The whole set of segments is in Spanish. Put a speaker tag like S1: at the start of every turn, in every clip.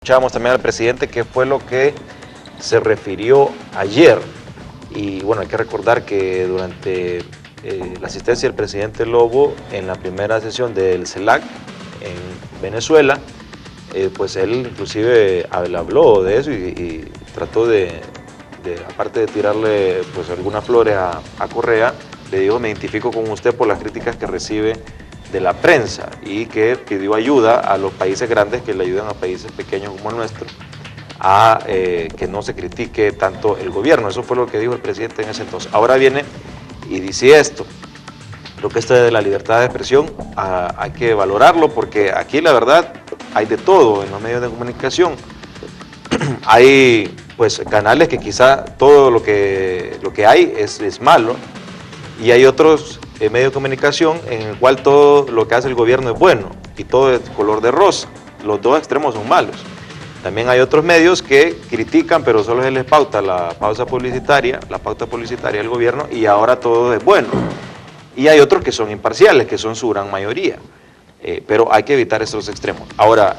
S1: Escuchábamos también al presidente qué fue lo que se refirió ayer. Y bueno, hay que recordar que durante la asistencia del presidente Lobo en la primera sesión del CELAC en Venezuela, pues él inclusive habló de eso y trató aparte de tirarle pues algunas flores a Correa, le dijo: me identifico con usted por las críticas que recibe de la prensa, y que pidió ayuda a los países grandes que le ayudan a países pequeños como el nuestro a que no se critique tanto el gobierno. Eso fue lo que dijo el presidente en ese entonces. Ahora viene y dice esto: lo que está de la libertad de expresión hay que valorarlo, porque aquí la verdad hay de todo en los medios de comunicación. Hay pues canales que quizá todo lo que hay es malo, y hay otros medios de comunicación en el cual todo lo que hace el gobierno es bueno y todo es color de rosa. Los dos extremos son malos. También hay otros medios que critican, pero solo se les pauta la pauta publicitaria del gobierno, y ahora todo es bueno. Y hay otros que son imparciales, que son su gran mayoría. Pero hay que evitar esos extremos. Ahora,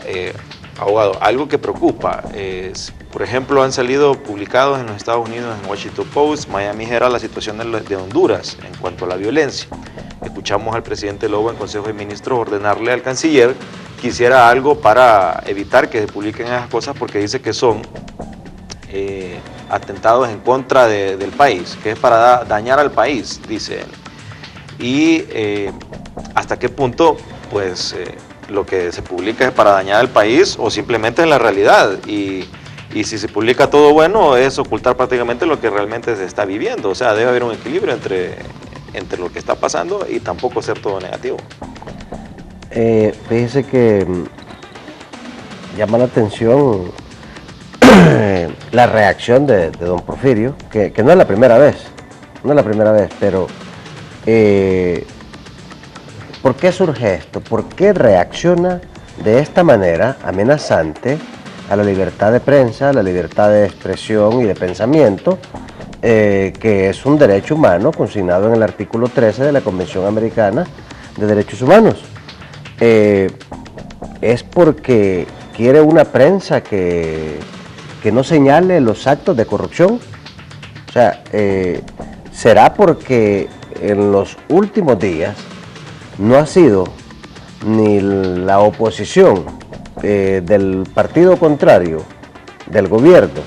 S1: abogado, algo que preocupa es, por ejemplo, han salido publicados en los Estados Unidos, en Washington Post, Miami Herald, la situación de Honduras en cuanto a la violencia. Escuchamos al presidente Lobo en Consejo de Ministros ordenarle al canciller que hiciera algo para evitar que se publiquen esas cosas, porque dice que son atentados en contra del país, que es para dañar al país, dice él. Y hasta qué punto pues lo que se publica es para dañar al país o simplemente es la realidad, y si se publica todo bueno es ocultar prácticamente lo que realmente se está viviendo. O sea, debe haber un equilibrio entre lo que está pasando y tampoco ser todo negativo.
S2: Fíjese que llama la atención la reacción de don Porfirio, que no es la primera vez, pero ¿por qué surge esto? ¿Por qué reacciona de esta manera amenazante a la libertad de prensa, a la libertad de expresión y de pensamiento, que es un derecho humano consignado en el artículo 13 de la Convención Americana de Derechos Humanos? ¿Es porque quiere una prensa que no señale los actos de corrupción? O sea, ¿será porque en los últimos días no ha sido ni la oposición del partido contrario del gobierno?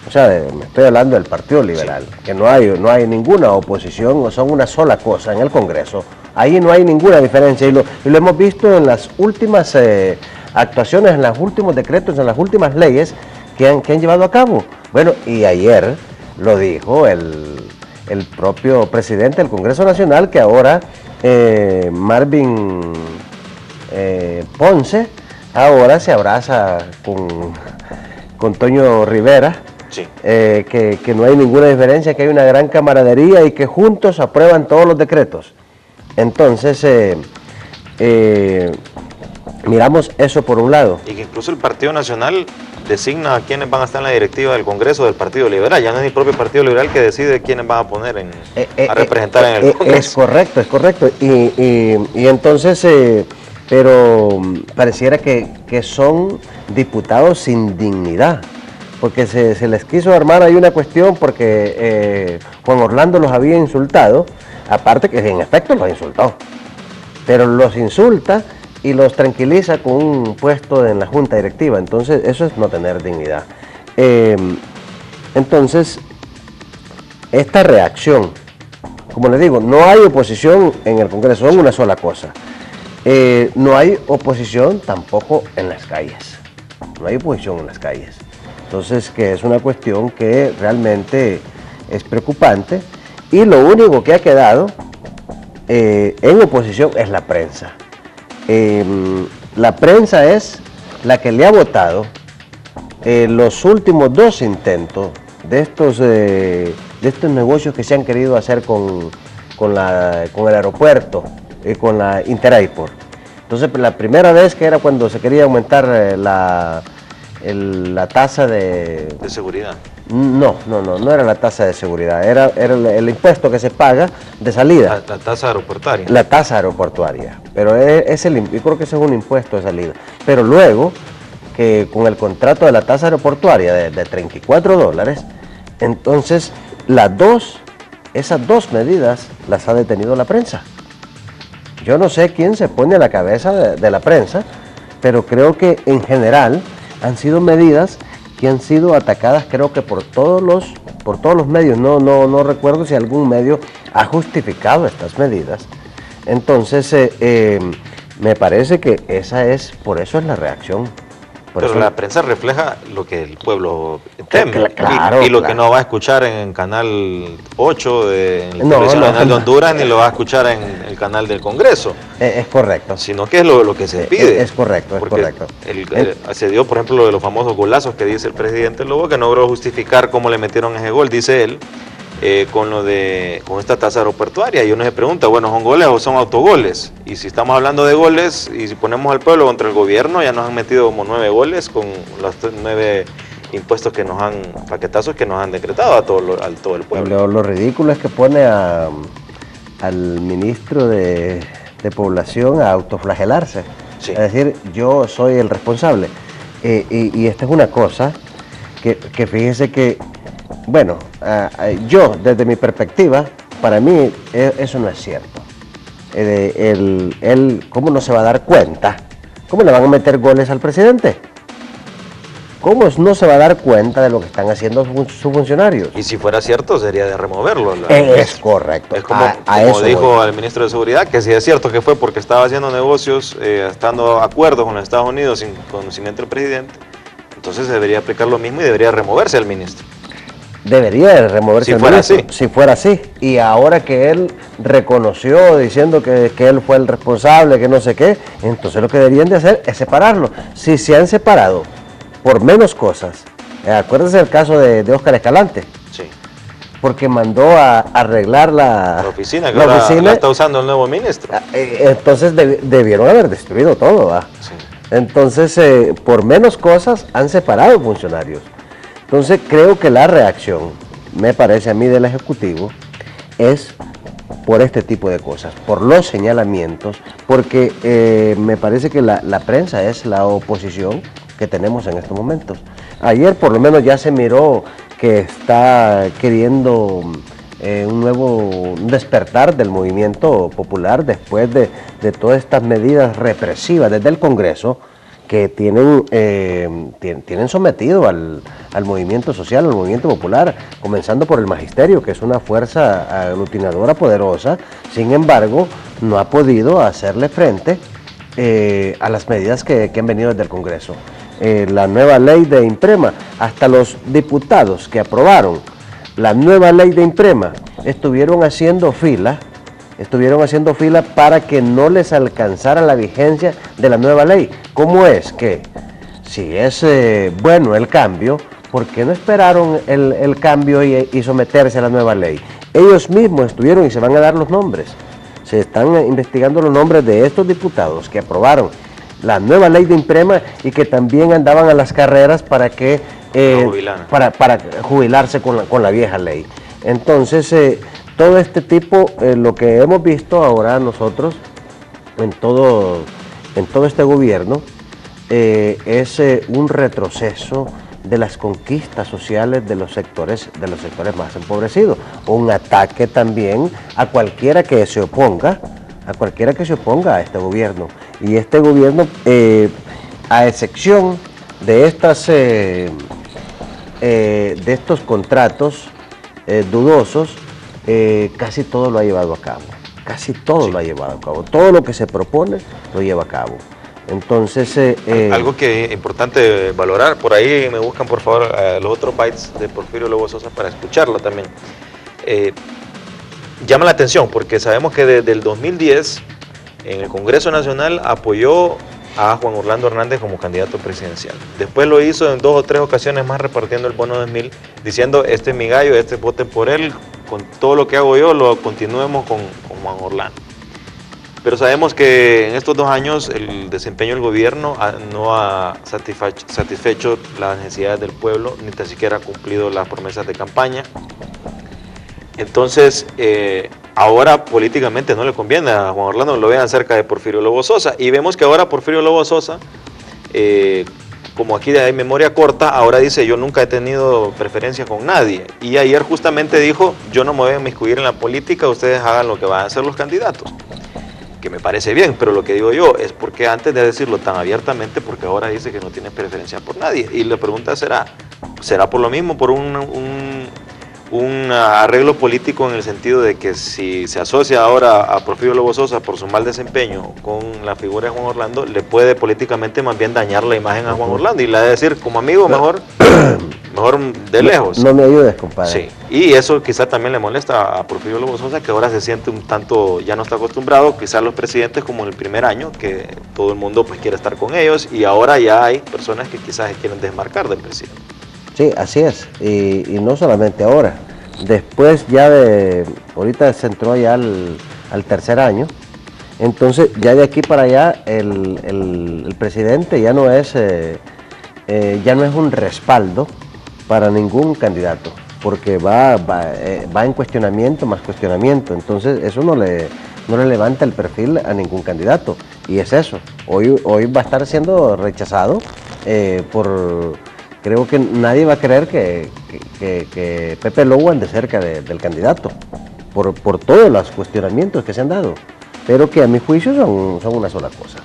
S2: O sea, me estoy hablando del Partido Liberal, sí, que no hay ninguna oposición, o son una sola cosa en el Congreso. Ahí no hay ninguna diferencia, y lo hemos visto en las últimas actuaciones, en los últimos decretos, en las últimas leyes que han llevado a cabo. Bueno, y ayer lo dijo el propio presidente del Congreso Nacional, que ahora Marvin Ponce ahora se abraza con Toño Rivera, sí, que no hay ninguna diferencia, que hay una gran camaradería y que juntos aprueban todos los decretos. Entonces, miramos eso por un lado.
S1: Y que incluso el Partido Nacional designa a quienes van a estar en la directiva del Congreso del Partido Liberal. Ya no es el propio Partido Liberal que decide quiénes van a poner a representar en el Congreso.
S2: Es correcto. Y entonces, pero pareciera que son diputados sin dignidad, porque se les quiso armar ahí una cuestión porque Juan Orlando los había insultado, aparte que en efecto los insultó, pero los insulta y los tranquiliza con un puesto en la junta directiva. Entonces eso es no tener dignidad. Entonces esta reacción, como les digo, no hay oposición en el Congreso, son una sola cosa. No hay oposición tampoco en las calles, no hay oposición en las calles. Entonces, que es una cuestión que realmente es preocupante, y lo único que ha quedado en oposición es la prensa. La prensa es la que le ha votado los últimos dos intentos de estos negocios que se han querido hacer con el aeropuerto y con la Interairport. Entonces, la primera vez, que era cuando se quería aumentar la tasa de
S1: seguridad.
S2: No era la tasa de seguridad, era el impuesto que se paga de salida.
S1: La tasa aeroportuaria.
S2: La tasa aeroportuaria, pero yo creo que ese es un impuesto de salida. Pero luego que con el contrato de la tasa aeroportuaria de $34, entonces esas dos medidas las ha detenido la prensa. Yo no sé quién se pone a la cabeza de la prensa, pero creo que en general han sido medidas que han sido atacadas, creo que por todos los medios. No recuerdo si algún medio ha justificado estas medidas. Entonces, me parece que por eso es la reacción.
S1: Pero la prensa refleja lo que el pueblo teme,
S2: claro,
S1: y lo que no va a escuchar en Canal 8 en la televisión nacional de Honduras, ni lo va a escuchar en el canal del Congreso.
S2: Es correcto.
S1: Sino que es lo que se pide.
S2: Es correcto, es correcto.
S1: Se dio, por ejemplo, lo de los famosos golazos que dice el presidente Lobo, que no logró justificar cómo le metieron ese gol, dice él, con esta tasa aeroportuaria. Y uno se pregunta, bueno, ¿son goles o son autogoles? Y si estamos hablando de goles, y si ponemos al pueblo contra el gobierno, ya nos han metido como 9 goles con los 9 impuestos que nos han, paquetazos que nos han decretado a todo el pueblo.
S2: Lo ridículo es que pone al ministro de Población a autoflagelarse. Sí. Es decir, yo soy el responsable. Y esta es una cosa que fíjese que, bueno, yo desde mi perspectiva, para mí eso no es cierto. ¿Cómo no se va a dar cuenta? ¿Cómo le van a meter goles al presidente? ¿Cómo no se va a dar cuenta de lo que están haciendo sus funcionarios?
S1: Y si fuera cierto, sería de removerlo.
S2: Es correcto.
S1: Es como dijo el ministro de Seguridad, que si es cierto que fue porque estaba haciendo negocios, estando acuerdos con los Estados Unidos sin conocimiento del presidente, entonces debería aplicar lo mismo y debería removerse el ministro.
S2: Debería de removerse el ministro, si fuera así. Y ahora que él reconoció diciendo que él fue el responsable, que no sé qué, entonces lo que deberían de hacer es separarlo. Si se han separado por menos cosas, acuérdense del caso de Óscar Escalante.
S1: Sí.
S2: Porque mandó a arreglar la
S1: oficina, que ahora la está usando el nuevo ministro.
S2: Entonces debieron haber destruido todo, ¿va? Sí. Entonces, por menos cosas han separado funcionarios. Entonces, creo que la reacción, me parece a mí, del Ejecutivo, es por este tipo de cosas, por los señalamientos, porque me parece que la prensa es la oposición que tenemos en estos momentos. Ayer por lo menos ya se miró que está queriendo un despertar del movimiento popular después de todas estas medidas represivas desde el Congreso que tienen sometido al movimiento social, al movimiento popular, comenzando por el magisterio, que es una fuerza aglutinadora poderosa. Sin embargo, no ha podido hacerle frente a las medidas que han venido desde el Congreso. La nueva ley de Imprema, hasta los diputados que aprobaron la nueva ley de Imprema estuvieron haciendo fila para que no les alcanzara la vigencia de la nueva ley. ¿Cómo es que, si es bueno el cambio, por qué no esperaron el cambio y someterse a la nueva ley? Ellos mismos estuvieron, y se van a dar los nombres, se están investigando los nombres de estos diputados que aprobaron la nueva ley de Imprema y que también andaban a las carreras para que para jubilarse con la vieja ley. Entonces, todo este tipo, lo que hemos visto ahora nosotros en todo este gobierno, es un retroceso de las conquistas sociales de los sectores más empobrecidos, un ataque también a cualquiera que se oponga a este gobierno. Y este gobierno, a excepción de estos contratos dudosos, casi todo lo ha llevado a cabo. Casi todo lo ha llevado a cabo. Todo lo que se propone lo lleva a cabo. Entonces,
S1: algo que es importante valorar, por ahí me buscan por favor los otros bytes de Porfirio Lobo Sosa para escucharlo también. Llama la atención porque sabemos que desde el 2010 en el Congreso Nacional apoyó a Juan Orlando Hernández como candidato presidencial. Después lo hizo en 2 o 3 ocasiones más repartiendo el bono de 1000, diciendo este es mi gallo, voten por él, con todo lo que hago yo lo continuemos con Juan Orlando. Pero sabemos que en estos 2 años el desempeño del gobierno no ha satisfecho las necesidades del pueblo, ni tan siquiera ha cumplido las promesas de campaña. Entonces, ahora políticamente no le conviene a Juan Orlando que lo vean cerca de Porfirio Lobo Sosa. Y vemos que ahora Porfirio Lobo Sosa, como aquí hay memoria corta, ahora dice yo nunca he tenido preferencia con nadie. Y ayer justamente dijo, yo no me voy a inmiscuir en la política, ustedes hagan lo que van a hacer los candidatos. Que me parece bien, pero lo que digo yo es porque antes de decirlo tan abiertamente, porque ahora dice que no tiene preferencia por nadie. Y la pregunta será por lo mismo, por un arreglo político en el sentido de que si se asocia ahora a Porfirio Lobo Sosa por su mal desempeño con la figura de Juan Orlando, le puede políticamente más bien dañar la imagen a Juan Orlando y le va a decir como amigo mejor de lejos.
S2: No me ayudes, compadre.
S1: Sí, y eso quizá también le molesta a Porfirio Lobo Sosa, que ahora se siente un tanto, ya no está acostumbrado, quizás los presidentes como en el primer año, que todo el mundo pues quiere estar con ellos, y ahora ya hay personas que quizás se quieren desmarcar del presidente.
S2: Sí, así es, y no solamente ahora, después ahorita se entró ya al tercer año, entonces ya de aquí para allá el presidente ya no es un respaldo para ningún candidato, porque va en cuestionamiento más cuestionamiento, entonces eso no le levanta el perfil a ningún candidato, y es eso, hoy va a estar siendo rechazado creo que nadie va a creer que Pepe Lobo ande cerca del candidato, por todos los cuestionamientos que se han dado, pero que a mi juicio son una sola cosa.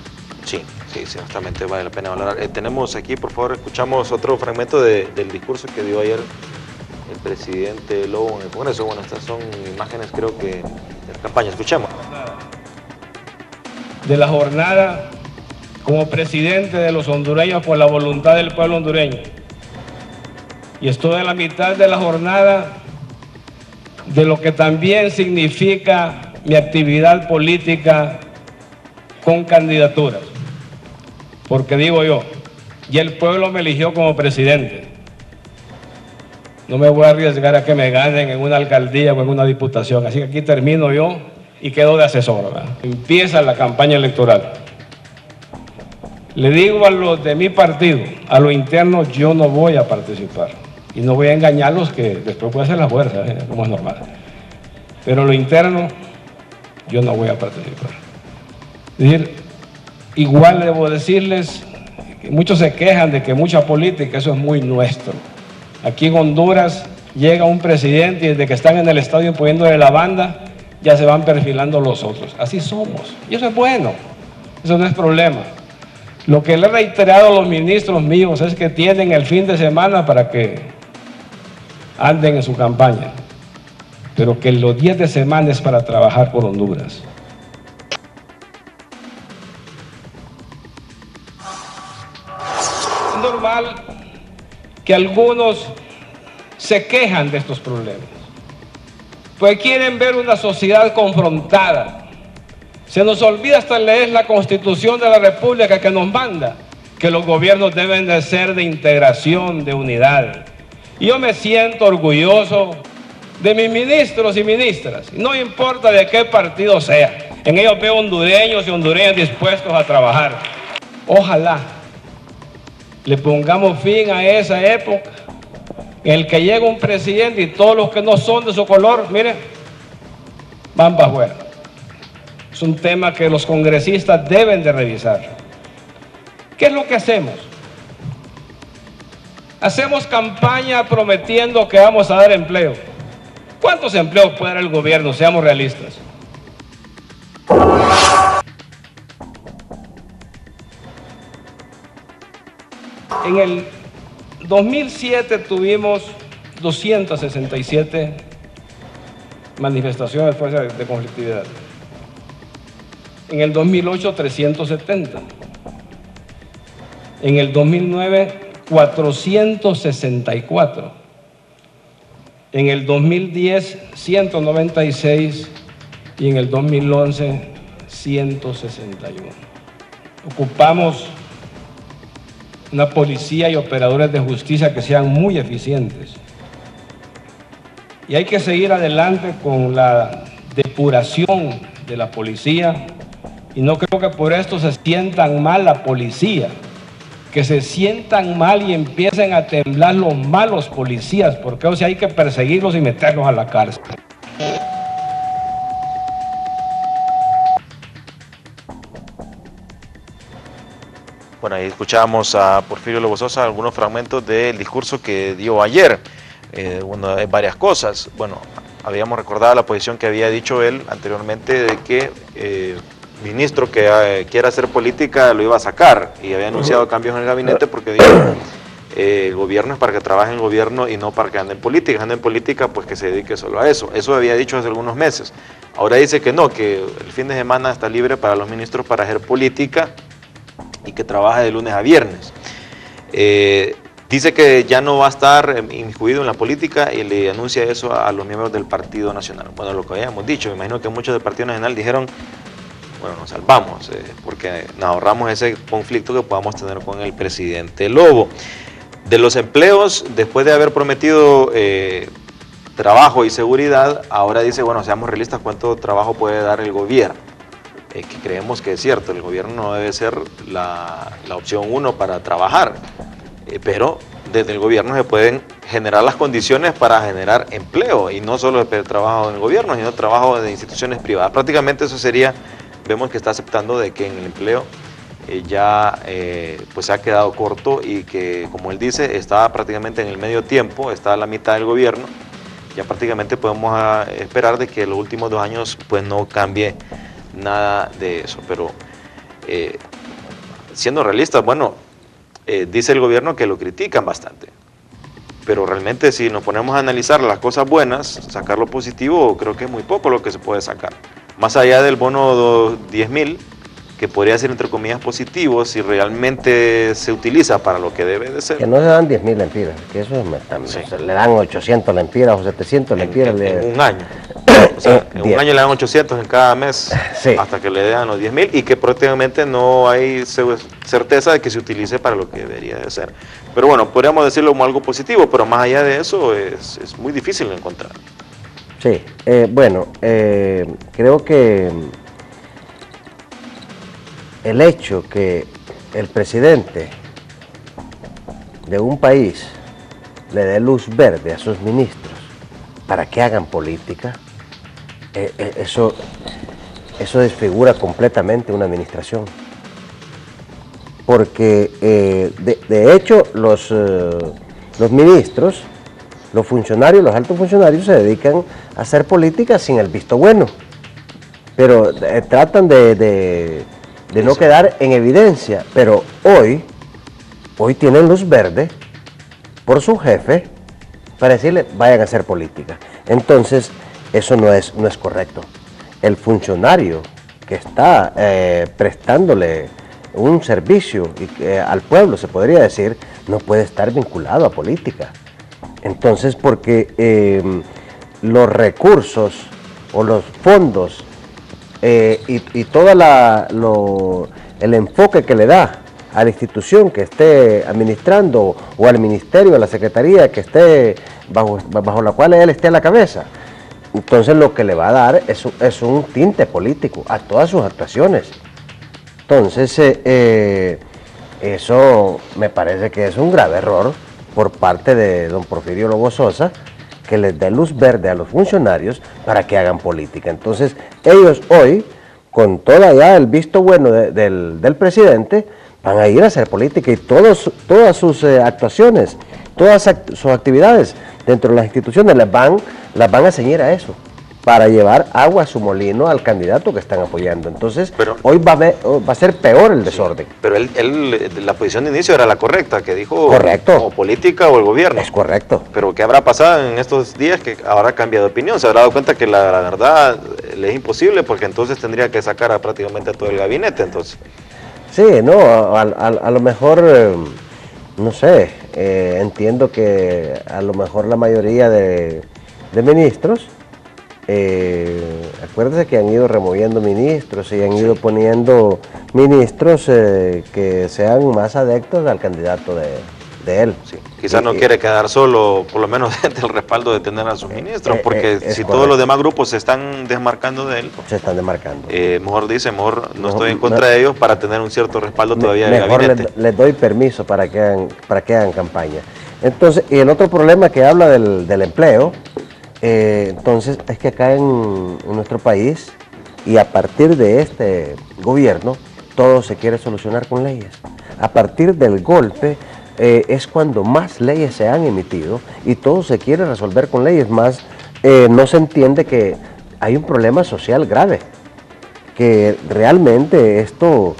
S1: Sí, justamente vale la pena hablar. Tenemos aquí, por favor, escuchamos otro fragmento del discurso que dio ayer el presidente Lobo en el Congreso. Bueno, estas son imágenes, creo que, de campaña. Escuchemos.
S3: De la jornada como presidente de los hondureños por la voluntad del pueblo hondureño. Y estoy a la mitad de la jornada de lo que también significa mi actividad política con candidaturas. Porque digo yo, y el pueblo me eligió como presidente. No me voy a arriesgar a que me ganen en una alcaldía o en una diputación. Así que aquí termino yo y quedo de asesor, ¿verdad? Empieza la campaña electoral. Le digo a los de mi partido, a lo interno, yo no voy a participar. Y no voy a engañarlos que después puede hacer la fuerza, como es normal. Pero lo interno, yo no voy a participar. Es decir, igual debo decirles que muchos se quejan de que mucha política, eso es muy nuestro. Aquí en Honduras llega un presidente y desde que están en el estadio poniéndole la banda, ya se van perfilando los otros. Así somos. Y eso es bueno. Eso no es problema. Lo que le he reiterado a los ministros míos es que tienen el fin de semana para que anden en su campaña, pero que los 10 de semana es para trabajar por Honduras. Es normal que algunos se quejan de estos problemas, pues quieren ver una sociedad confrontada. Se nos olvida hasta leer la Constitución de la República que nos manda que los gobiernos deben de ser de integración, de unidad. Y yo me siento orgulloso de mis ministros y ministras, no importa de qué partido sea. En ellos veo hondureños y hondureñas dispuestos a trabajar. Ojalá le pongamos fin a esa época en el que llega un presidente y todos los que no son de su color, miren, van para afuera. Es un tema que los congresistas deben de revisar. ¿Qué es lo que hacemos? Hacemos campaña prometiendo que vamos a dar empleo. ¿Cuántos empleos puede dar el gobierno? Seamos realistas. En el 2007 tuvimos 267 manifestaciones de fuerza de conflictividad. En el 2008, 370. En el 2009, 464. En el 2010, 196. Y en el 2011, 161. Ocupamos una policía y operadores de justicia que sean muy eficientes. Y hay que seguir adelante con la depuración de la policía. Y no creo que por esto se sientan mal la policía, que se sientan mal y empiecen a temblar los malos policías, porque o sea, hay que perseguirlos y meterlos a la cárcel.
S1: Bueno, ahí escuchábamos a Porfirio Lobo Sosa algunos fragmentos del discurso que dio ayer. Hay varias cosas. Bueno, habíamos recordado la posición que había dicho él anteriormente de que ministro que quiera hacer política lo iba a sacar, y había anunciado cambios en el gabinete porque dijo el gobierno es para que trabaje en el gobierno y no para que ande en política. Ande en política, pues que se dedique solo a eso. Eso había dicho hace algunos meses. Ahora dice que no, que el fin de semana está libre para los ministros para hacer política y que trabaje de lunes a viernes. Dice que ya no va a estar inmiscuido en la política y le anuncia eso a los miembros del Partido Nacional. Bueno, lo que habíamos dicho, me imagino que muchos del Partido Nacional dijeron, bueno, nos salvamos, porque nos ahorramos ese conflicto que podamos tener con el presidente Lobo. De los empleos, después de haber prometido trabajo y seguridad, ahora dice, bueno, seamos realistas, ¿cuánto trabajo puede dar el gobierno? Que creemos que es cierto, el gobierno no debe ser la opción uno para trabajar, pero desde el gobierno se pueden generar las condiciones para generar empleo, y no solo el trabajo en el gobierno, sino trabajo de instituciones privadas. Prácticamente eso sería, vemos que está aceptando de que en el empleo pues se ha quedado corto, y que, como él dice, está prácticamente en el medio tiempo, está a la mitad del gobierno. Ya prácticamente podemos esperar de que en los últimos 2 años pues no cambie nada de eso. Pero siendo realistas, bueno, dice el gobierno que lo critican bastante, pero realmente si nos ponemos a analizar las cosas buenas, sacar lo positivo, creo que es muy poco lo que se puede sacar. Más allá del bono 10.000, que podría ser entre comillas positivo si realmente se utiliza para lo que debe de ser.
S2: Que no se dan 10.000 lempiras, que eso sí. Le dan 800 lempiras o 700 lempiras.
S1: En un año. O sea, en un año le dan 800 en cada mes, sí, hasta que le den los 10.000, y que prácticamente no hay certeza de que se utilice para lo que debería de ser. Pero bueno, podríamos decirlo como algo positivo, pero más allá de eso es muy difícil de encontrar.
S2: Sí, bueno, creo que el hecho que el presidente de un país le dé luz verde a sus ministros para que hagan política, eso desfigura completamente una administración. Porque de hecho los ministros, los funcionarios, los altos funcionarios se dedican a hacer política sin el visto bueno, pero tratan de no quedar en evidencia. Pero hoy tienen luz verde por su jefe para decirle vayan a hacer política. Entonces eso no es correcto. El funcionario que está prestándole un servicio al pueblo, se podría decir, no puede estar vinculado a política. Entonces, porque los recursos o los fondos y todo el enfoque que le da a la institución que esté administrando, o al ministerio, a la secretaría que esté bajo la cual él esté a la cabeza, entonces lo que le va a dar es un tinte político a todas sus actuaciones. Entonces eso me parece que es un grave error por parte de don Porfirio Lobo Sosa, que les dé luz verde a los funcionarios para que hagan política. Entonces ellos hoy, con todo ya el visto bueno del presidente, van a ir a hacer política, y todas sus actuaciones, todas sus actividades dentro de las instituciones las van a ceñir a eso, para llevar agua a su molino al candidato que están apoyando. Entonces, pero hoy va a ser peor el desorden.
S1: Sí, pero la posición de inicio era la correcta, que dijo
S2: correcto,
S1: o política o el gobierno.
S2: Es correcto.
S1: Pero ¿qué habrá pasado en estos días que ahora cambia de opinión? Se habrá dado cuenta que la verdad le es imposible, porque entonces tendría que sacar prácticamente a todo el gabinete. Entonces,
S2: sí, no, a lo mejor, no sé, entiendo que a lo mejor la mayoría de ministros, acuérdense que han ido removiendo ministros y han ido poniendo ministros que sean más adeptos al candidato de él.
S1: Sí. Quizás no quiere quedar solo, por lo menos del respaldo de tener a sus ministros, porque si correcto, todos los demás grupos se están desmarcando de él,
S2: se están desmarcando.
S1: Mejor no estoy en contra de ellos para tener un cierto respaldo todavía del gabinete.
S2: Mejor les doy permiso para que hagan campaña. Entonces, y el otro problema que habla del empleo, entonces es que acá en nuestro país, y a partir de este gobierno, todo se quiere solucionar con leyes. a partir del golpe es cuando más leyes se han emitido y todo se quiere resolver con leyes, más no se entiende que hay un problema social grave, que realmente esto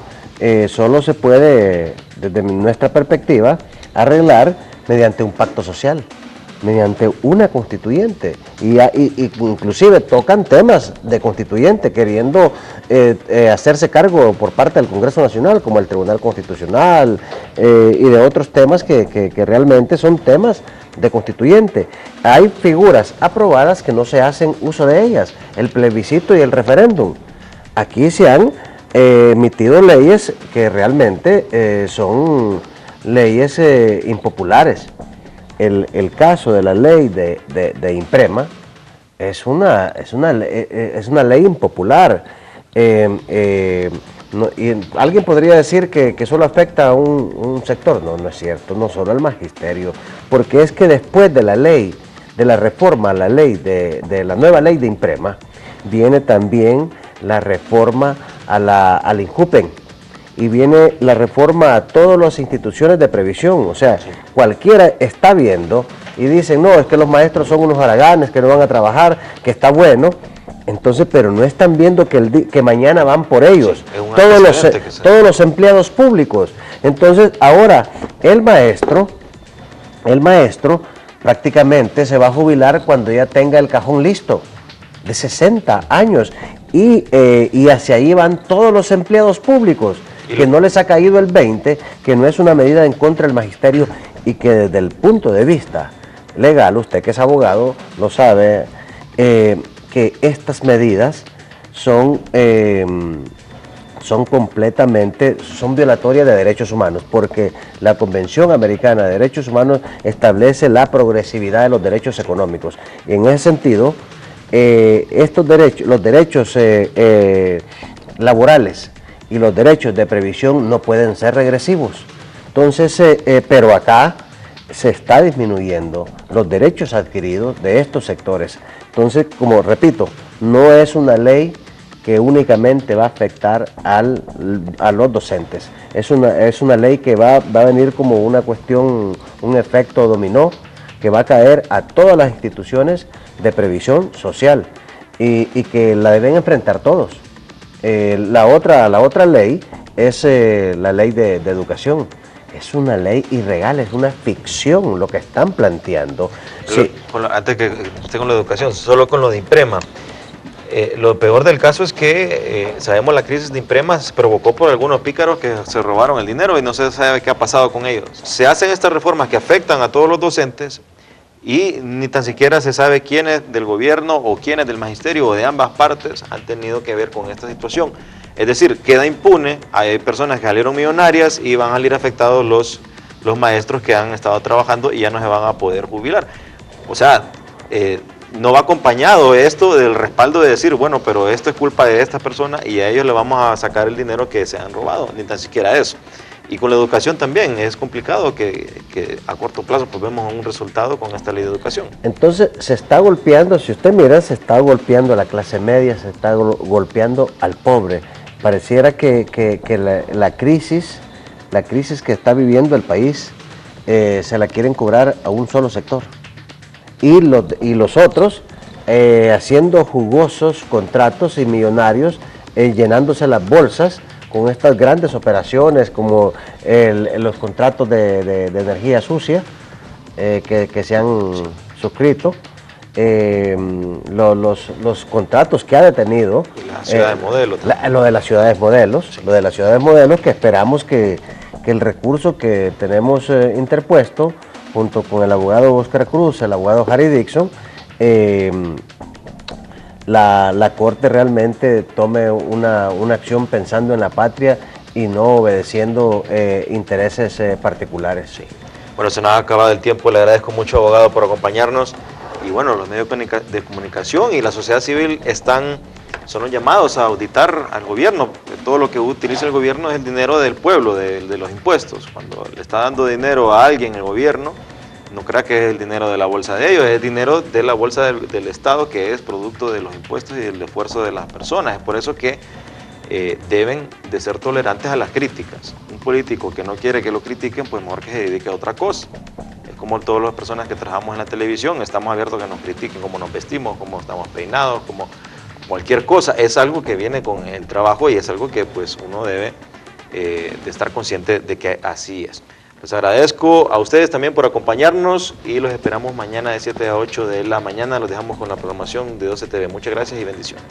S2: solo se puede, desde nuestra perspectiva, arreglar mediante un pacto social, mediante una constituyente, y inclusive tocan temas de constituyente queriendo hacerse cargo por parte del Congreso Nacional, como el Tribunal Constitucional y de otros temas que realmente son temas de constituyente. Hay figuras aprobadas que no se hacen uso de ellas, el plebiscito y el referéndum. Aquí se han emitido leyes que realmente son leyes impopulares. El caso de la ley de Imprema es una ley impopular. Y alguien podría decir que solo afecta a un sector. No, no es cierto, no solo al magisterio, porque es que después de la ley, de la reforma a la ley de la nueva ley de Imprema, viene también la reforma al INJUPEN, y viene la reforma a todas las instituciones de previsión. O sea, sí, cualquiera está viendo y dicen, no, es que los maestros son unos haraganes, que no van a trabajar, que está bueno. Entonces, pero no están viendo que mañana van por ellos, sí, todos los empleados públicos. Entonces, ahora, el maestro prácticamente se va a jubilar cuando ya tenga el cajón listo, de 60 años, y hacia ahí van todos los empleados públicos, que no les ha caído el 20, que no es una medida en contra del magisterio, y que desde el punto de vista legal, usted que es abogado lo sabe, que estas medidas son violatorias de derechos humanos, porque la Convención Americana de Derechos Humanos establece la progresividad de los derechos económicos. Y en ese sentido, estos derechos, los derechos laborales y los derechos de previsión no pueden ser regresivos. Entonces, pero acá se está disminuyendo los derechos adquiridos de estos sectores. Entonces, como repito, no es una ley que únicamente va a afectar a los docentes. Es una ley que va a venir como una cuestión, un efecto dominó, que va a caer a todas las instituciones de previsión social y que la deben enfrentar todos. La otra ley es la ley de educación. Es una ley irreal, es una ficción lo que están planteando. Sí.
S1: Antes que esté con la educación, solo con lo de Imprema. Lo peor del caso es que sabemos la crisis de Imprema se provocó por algunos pícaros que se robaron el dinero y no se sabe qué ha pasado con ellos. Se hacen estas reformas que afectan a todos los docentes y ni tan siquiera se sabe quiénes del gobierno o quiénes del magisterio o de ambas partes han tenido que ver con esta situación. Es decir, queda impune, hay personas que salieron millonarias y van a salir afectados los maestros que han estado trabajando y ya no se van a poder jubilar. O sea, no va acompañado esto del respaldo de decir, bueno, pero esto es culpa de esta persona y a ellos le vamos a sacar el dinero que se han robado, ni tan siquiera eso. Y con la educación también es complicado que a corto plazo pues vemos un resultado con esta ley de educación.
S2: Entonces se está golpeando, si usted mira, se está golpeando a la clase media, se está golpeando al pobre. Pareciera que la crisis que está viviendo el país se la quieren cobrar a un solo sector. Y los otros haciendo jugosos contratos y millonarios, llenándose las bolsas con estas grandes operaciones como los contratos de energía sucia que se han suscrito, los contratos que ha detenido.
S1: Y las ciudades modelo.
S2: Lo de las ciudades modelos, sí. Lo de las ciudades modelos, que esperamos que el recurso que tenemos interpuesto junto con el abogado Oscar Cruz, el abogado Harry Dixon, la Corte realmente tome una acción pensando en la patria y no obedeciendo intereses particulares.
S1: Sí. Bueno, se nos ha acabado el tiempo, le agradezco mucho, abogado, por acompañarnos. Y bueno, los medios de comunicación y la sociedad civil son los llamados a auditar al gobierno. Todo lo que utiliza el gobierno es el dinero del pueblo, de los impuestos. Cuando le está dando dinero a alguien el gobierno, no crea que es el dinero de la bolsa de ellos, es el dinero de la bolsa del Estado, que es producto de los impuestos y del esfuerzo de las personas. Es por eso que deben de ser tolerantes a las críticas. Un político que no quiere que lo critiquen, pues mejor que se dedique a otra cosa. Es como todas las personas que trabajamos en la televisión, estamos abiertos a que nos critiquen cómo nos vestimos, cómo estamos peinados, como cualquier cosa. Es algo que viene con el trabajo y es algo que pues uno debe de estar consciente de que así es. Les agradezco a ustedes también por acompañarnos y los esperamos mañana de 7 a 8 de la mañana. Los dejamos con la programación de 12 TV. Muchas gracias y bendiciones.